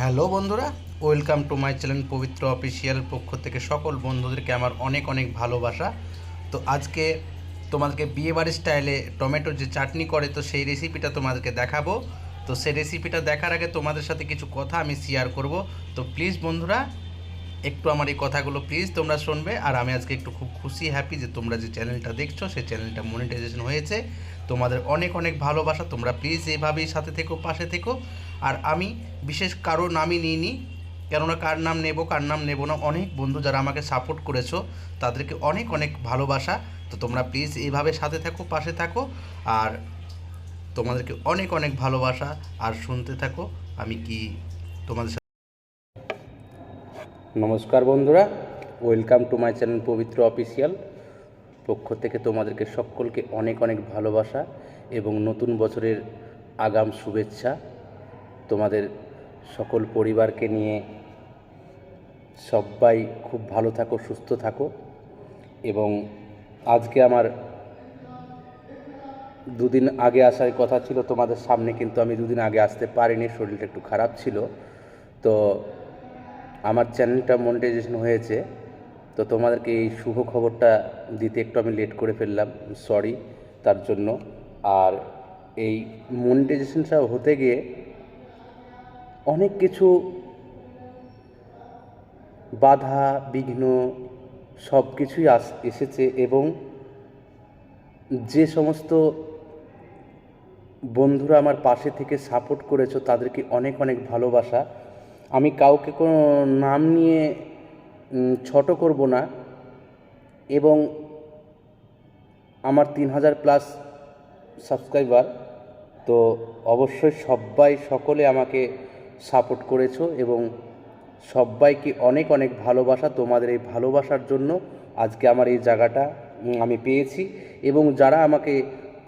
Hello বন্ধুরা, welcome to my channel পবিত্র official. পক্ষ থেকে সকল বন্ধুদেরকে আমার অনেক অনেক ভালোবাসা। তো আজকে তোমাদেরকে বিয়েবাড়ির স্টাইলে টমেটোর যে চাটনি করে, তো সেই রেসিপিটা তোমাদেরকে দেখাবো। তো সেই রেসিপিটা দেখার আগে তোমাদের সাথে কিছু কথা আমি শেয়ার করব। তো প্লিজ বন্ধুরা, একটু আমার এই কথাগুলো প্লিজ তোমরা শুনবে। আর আমি আজকে একটু খুব খুশি হ্যাপি যে তোমরা যে চ্যানেলটা দেখছো সেই চ্যানেলটা মনিটাইজেশন হয়েছে। তোমাদের অনেক অনেক ভালোবাসা। তোমরা প্লিজ এইভাবেই সাথে থেকো, পাশে থেকো। আর আমি বিশেষ কারো নামই নিইনি, কেননা কার নাম নেব কার নাম নেব না, অনেক বন্ধু যারা আমাকে সাপোর্ট করেছো তাদেরকে অনেক অনেক ভালোবাসা। তো তোমরা প্লিজ এইভাবে সাথে থাকো, পাশে থাকো। আর তোমাদেরকে অনেক অনেক ভালোবাসা। আর শুনতে থাকো আমি কি তোমাদের। নমস্কার বন্ধুরা, ওয়েলকাম টু মাই চ্যানেল পবিত্র অফিসিয়াল। পক্ষ থেকে তোমাদেরকে সকলকে অনেক অনেক ভালোবাসা এবং নতুন বছরের আগাম শুভেচ্ছা। তোমাদের সকল পরিবারকে নিয়ে সবাই খুব ভালো থাকো, সুস্থ থাকো। এবং আজকে আমার দুদিন আগে আসার কথা ছিল তোমাদের সামনে, কিন্তু আমি দুদিন আগে আসতে পারিনি, শরীরটা একটু খারাপ ছিল। তো আমার চ্যানেলটা মনিটাইজেশন হয়েছে, তো তোমাদেরকে এই শুভ খবরটা দিতে একটু আমি লেট করে ফেললাম, সরি তার জন্য। আর এই মনিটাইজেশনটা হতে গিয়ে অনেক কিছু বাধা বিঘ্ন সব কিছুই এসেছে। এবং যে সমস্ত বন্ধুরা আমার পাশে থেকে সাপোর্ট করেছো তাদেরকে অনেক অনেক ভালোবাসা। আমি কাউকে কোনো নাম নিয়ে ছোট করব না। এবং আমার 3000+ সাবস্ক্রাইবার, তো অবশ্যই সবাই সকলে আমাকে সাপোর্ট করেছো এবং সবাইকে অনেক অনেক ভালোবাসা। তোমাদের এই ভালোবাসার জন্য আজকে আমার এই জায়গাটা আমি পেয়েছি। এবং যারা আমাকে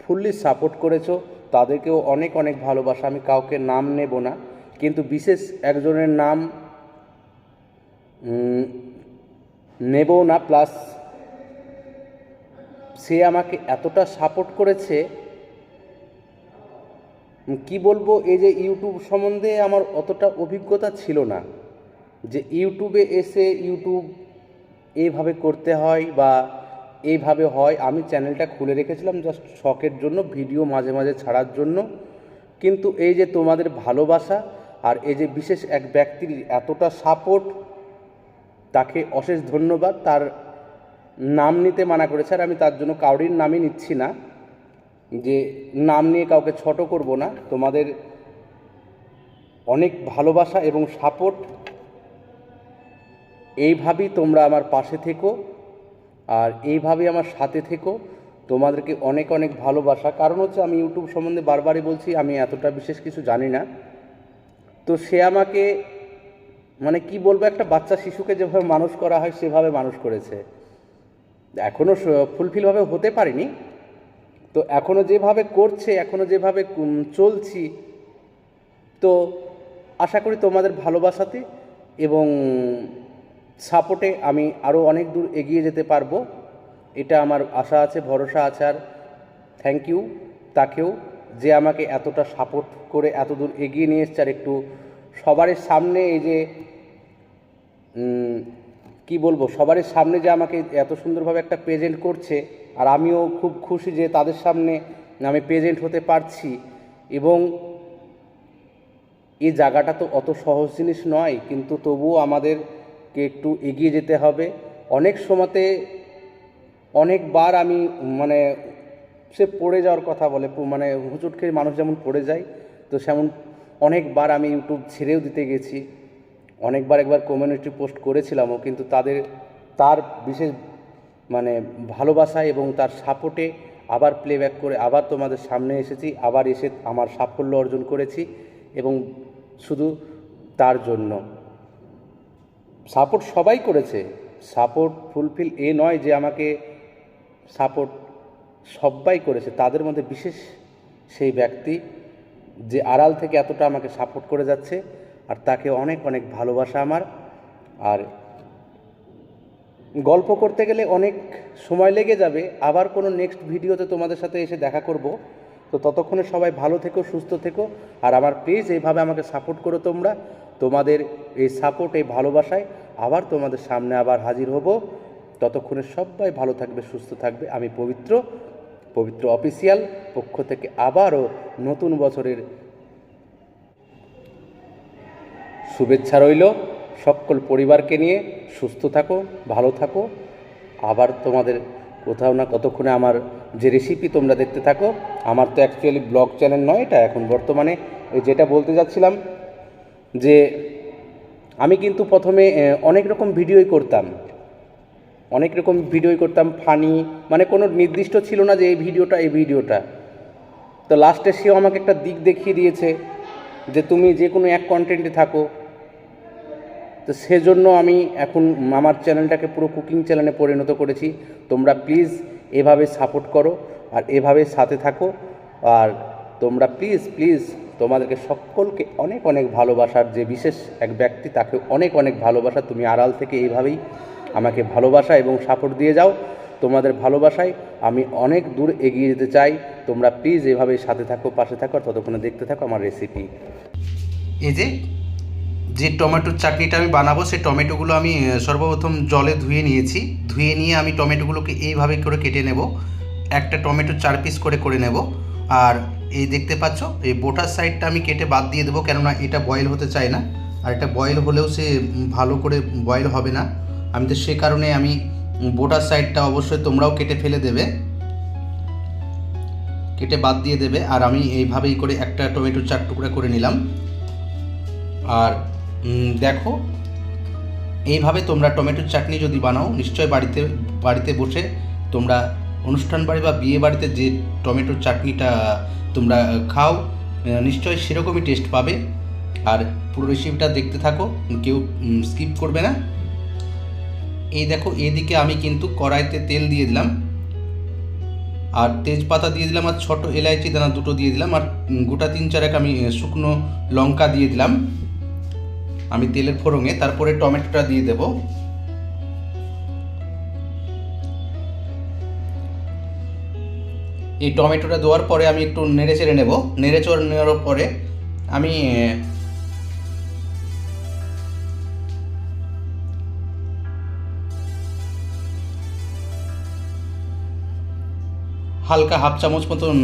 ফুললি সাপোর্ট করেছো তাদেরকেও অনেক অনেক ভালোবাসা। আমি কাউকে নাম নেব না, কিন্তু বিশেষ একজনের নাম নেবও না। প্লাস সে আমাকে এতটা সাপোর্ট করেছে, কি বলবো, এই যে ইউটিউব সম্বন্ধে আমার অতটা অভিজ্ঞতা ছিল না যে ইউটিউবে এসে ইউটিউব এইভাবে করতে হয় বা এইভাবে হয়। আমি চ্যানেলটা খুলে রেখেছিলাম জাস্ট শখের জন্য, ভিডিও মাঝে মাঝে ছাড়ার জন্য। কিন্তু এই যে তোমাদের ভালোবাসা আর এই যে বিশেষ এক ব্যক্তির এতটা সাপোর্ট, তাকে অশেষ ধন্যবাদ। তার নাম নিতে মানা করেছে, আর আমি তার জন্য কাউরির নামই নিচ্ছি না, যে নাম নিয়ে কাউকে ছোট করব না। তোমাদের অনেক ভালোবাসা এবং সাপোর্ট, এইভাবেই তোমরা আমার পাশে থেকো আর এইভাবেই আমার সাথে থেকো। তোমাদেরকে অনেক অনেক ভালোবাসা। কারণ হচ্ছে আমি ইউটিউব সম্বন্ধে বারবারই বলছি আমি এতটা বিশেষ কিছু জানি না। তো সে আমাকে, মানে কি বলবো, একটা বাচ্চা শিশুকে যেভাবে মানুষ করা হয় সেভাবে মানুষ করেছে। এখনও ফুলফিলভাবে হতে পারিনি, তো এখনও যেভাবে করছে, এখনও যেভাবে চলছি, তো আশা করি তোমাদের ভালোবাসাতে এবং সাপোর্টে আমি আরও অনেক দূর এগিয়ে যেতে পারবো, এটা আমার আশা আছে, ভরসা আছে। আর থ্যাংক ইউ তাকেও, যে আমাকে এতটা সাপোর্ট করে এত দূর এগিয়ে নিয়ে এসছে। আর একটু সবারই সামনে এই যে কি বলবো, সবারই সামনে যে আমাকে এত সুন্দরভাবে একটা প্রেজেন্ট করছে, আর আমিও খুব খুশি যে তাদের সামনে আমি প্রেজেন্ট হতে পারছি। এবং এই জায়গাটা তো অত সহজ জিনিস নয়, কিন্তু তবুও আমাদেরকে একটু এগিয়ে যেতে হবে। অনেক সময়তে অনেকবার আমি, মানে সে পড়ে যাওয়ার কথা বলে, মানে হুঁচট খেয়ে মানুষ যেমন পড়ে যায়, তো সেমন অনেকবার আমি ইউটিউব ছেড়েও দিতে গেছি। অনেকবার একবার কমিউনিটি পোস্ট করেছিলামও, কিন্তু তার বিশেষ মানে ভালোবাসা এবং তার সাপোর্টে আবার প্লেব্যাক করে আবার তোমাদের সামনে এসেছি, আবার এসে আমার সাফল্য অর্জন করেছি। এবং শুধু তার জন্য সাপোর্ট সবাই করেছে, সাপোর্ট ফুলফিল এ নয় যে আমাকে সাপোর্ট সবাই করেছে, তাদের মধ্যে বিশেষ সেই ব্যক্তি যে আড়াল থেকে এতটা আমাকে সাপোর্ট করে যাচ্ছে, আর তাকে অনেক অনেক ভালোবাসা আমার। আর গল্প করতে গেলে অনেক সময় লেগে যাবে, আবার কোনো নেক্সট ভিডিওতে তোমাদের সাথে এসে দেখা করব। তো ততক্ষণে সবাই ভালো থেকো, সুস্থ থেকো। আর আমার প্লিজ এইভাবে আমাকে সাপোর্ট করো তোমরা। তোমাদের এই সাপোর্ট, এই ভালোবাসায় আবার তোমাদের সামনে আবার হাজির হব। ততক্ষণে সবাই ভালো থাকবে, সুস্থ থাকবে। আমি পবিত্র অফিসিয়াল পক্ষ থেকে আবারও নতুন বছরের শুভেচ্ছা রইল। সকল পরিবারকে নিয়ে সুস্থ থাকো, ভালো থাকো। আবার তোমাদের কোথাও না কতক্ষণে আমার যে রেসিপি তোমরা দেখতে থাকো। আমার তো অ্যাকচুয়ালি ব্লগ চ্যানেল নয় এটা, এখন বর্তমানে যেটা বলতে যাচ্ছিলাম যে আমি কিন্তু প্রথমে অনেক রকম ভিডিওই করতাম, ফানি, মানে কোনো নির্দিষ্ট ছিল না যে এই ভিডিওটা। তো লাস্টে সেও আমাকে একটা দিক দেখিয়ে দিয়েছে যে তুমি যে কোনো এক কন্টেন্টে থাকো। তো সেজন্য আমি এখন আমার চ্যানেলটাকে পুরো কুকিং চ্যানেলে পরিণত করেছি। তোমরা প্লিজ এভাবে সাপোর্ট করো আর এভাবে সাথে থাকো। আর তোমরা প্লিজ তোমাদেরকে সকলকে অনেক ভালোবাসার, যে বিশেষ এক ব্যক্তি তাকে অনেক ভালোবাসা। তুমি আড়াল থেকে এইভাবেই আমাকে ভালোবাসা এবং সাপোর্ট দিয়ে যাও। তোমাদের ভালোবাসায় আমি অনেক দূর এগিয়ে যেতে চাই। তোমরা প্লিজ এভাবেই সাথে থাকো, পাশে থাকো, আর ততক্ষণে দেখতে থাকো আমার রেসিপি। এই যে টমেটোর চাটনিটা আমি বানাবো, সেই টমেটোগুলো আমি সর্বপ্রথম জলে ধুয়ে নিয়ে আমি টমেটোগুলোকে এইভাবে করে কেটে নেব। একটা টমেটো 4 পিস করে নেব। আর এই দেখতে পাচ্ছ এই বোটার সাইডটা আমি কেটে বাদ দিয়ে দেবো, কেননা এটা বয়েল হতে চায় না। আর এটা বয়েল হলেও সে ভালো করে বয়েল হবে না। আমি তো সে কারণে আমি বোটার সাইডটা অবশ্যই তোমরাও কেটে বাদ দিয়ে দেবে। আর আমি এইভাবেই করে একটা টমেটো 4 টুকরা করে নিলাম। আর দেখো, এইভাবে তোমরা টমেটোর চাটনি যদি বানাও, নিশ্চয় বাড়িতে বসে তোমরা অনুষ্ঠান বাড়ি বা বিয়ে বাড়িতে যে টমেটোর চাটনিটা তোমরা খাও, নিশ্চয় সেরকমই টেস্ট পাবে। আর পুরো রেসিপিটা দেখতে থাকো, কেউ স্কিপ করবে না। এই দেখো, এদিকে আমি কিন্তু কড়াইতে তেল দিয়ে দিলাম, আর তেজপাতা দিয়ে দিলাম, আর ছোট এলাইচি দানা 2টো দিয়ে দিলাম, আর গোটা 3-4 আমি শুকনো লঙ্কা দিয়ে দিলাম আমি তেলের ফোড়নে। তারপরে টমেটোটা দিয়ে দেব। এই টমেটোটা দেওয়ার পরে আমি একটু নেড়ে চেড়ে নেব। নেওয়ার পরে আমি হালকা 1/2 চামচ মতন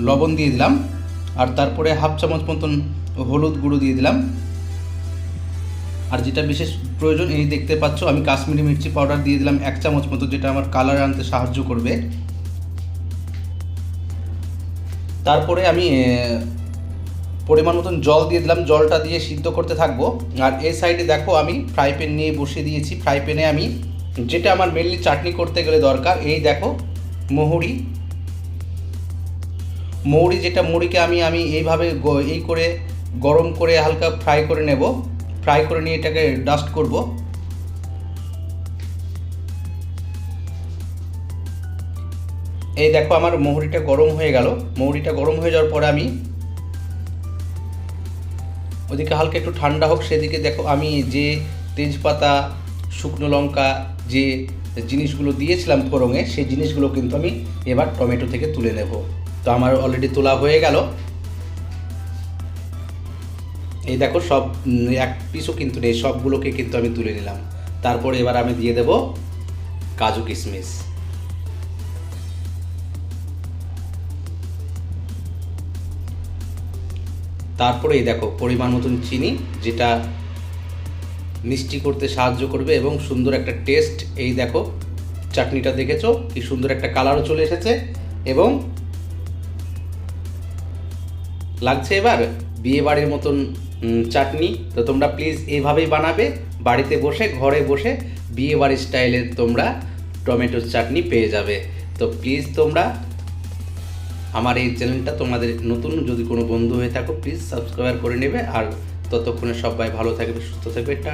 লবণ দিয়ে দিলাম, আর তারপরে 1/2 চামচ মতন হলুদ গুঁড়ো দিয়ে দিলাম। আর যেটা বিশেষ প্রয়োজন, এই দেখতে পাচ্ছ আমি কাশ্মীরি মির্চি পাউডার দিয়ে দিলাম 1 চামচ মতো, যেটা আমার কালার আনতে সাহায্য করবে। তারপরে আমি পরিমাণ মতন জল দিয়ে দিলাম, জলটা দিয়ে সিদ্ধ করতে থাকবো। আর এই সাইডে দেখো আমি ফ্রাই প্যান নিয়ে বসিয়ে দিয়েছি। ফ্রাই প্যানে আমি যেটা আমার মেনলি চাটনি করতে গেলে দরকার, এই দেখো মৌরি, যেটা মৌরিকে আমি এইভাবে এই করে গরম করে হালকা ফ্রাই করে নেব। ফ্রাই করে নিয়ে এটাকে ডাস্ট করব। এই দেখো আমার মৌরিটা গরম হয়ে গেল। মৌরিটা গরম হয়ে যাওয়ার পরে আমি ওদিকে হালকা একটু ঠান্ডা হোক, সেদিকে দেখো আমি যে তেজপাতা, শুকনো লঙ্কা, যে জিনিসগুলো দিয়েছিলাম ফোড়নে, সেই জিনিসগুলো কিন্তু আমি এবার টমেটো থেকে তুলে নেব। তো আমার অলরেডি তোলা হয়ে গেল। এই দেখো সব এক পিসও কিন্তু নেই, সবগুলোকে কিন্তু আমি তুলে নিলাম। তারপরে এবার আমি দিয়ে দেব কাজু কিশমিশ। তারপরে এই দেখো পরিমাণ মতন চিনি, যেটা মিষ্টি করতে সাহায্য করবে এবং সুন্দর একটা টেস্ট। এই দেখো চাটনিটা দেখেছো কি সুন্দর একটা কালারও চলে এসেছে এবং লাগছে এবার বিয়ে বাড়ির মতন চাটনি। তো তোমরা প্লিজ এইভাবেই বানাবে, বাড়িতে বসে, ঘরে বসে বিয়ে বাড়ির স্টাইলের তোমরা টমেটোর চাটনি পেয়ে যাবে। তো প্লিজ তোমরা আমার এই চ্যানেলটা, তোমাদের নতুন যদি কোনো বন্ধু হয়ে থাকো, প্লিজ সাবস্ক্রাইব করে নেবে। আর ততক্ষণে সবাই ভালো থাকবে, সুস্থ থাকবে।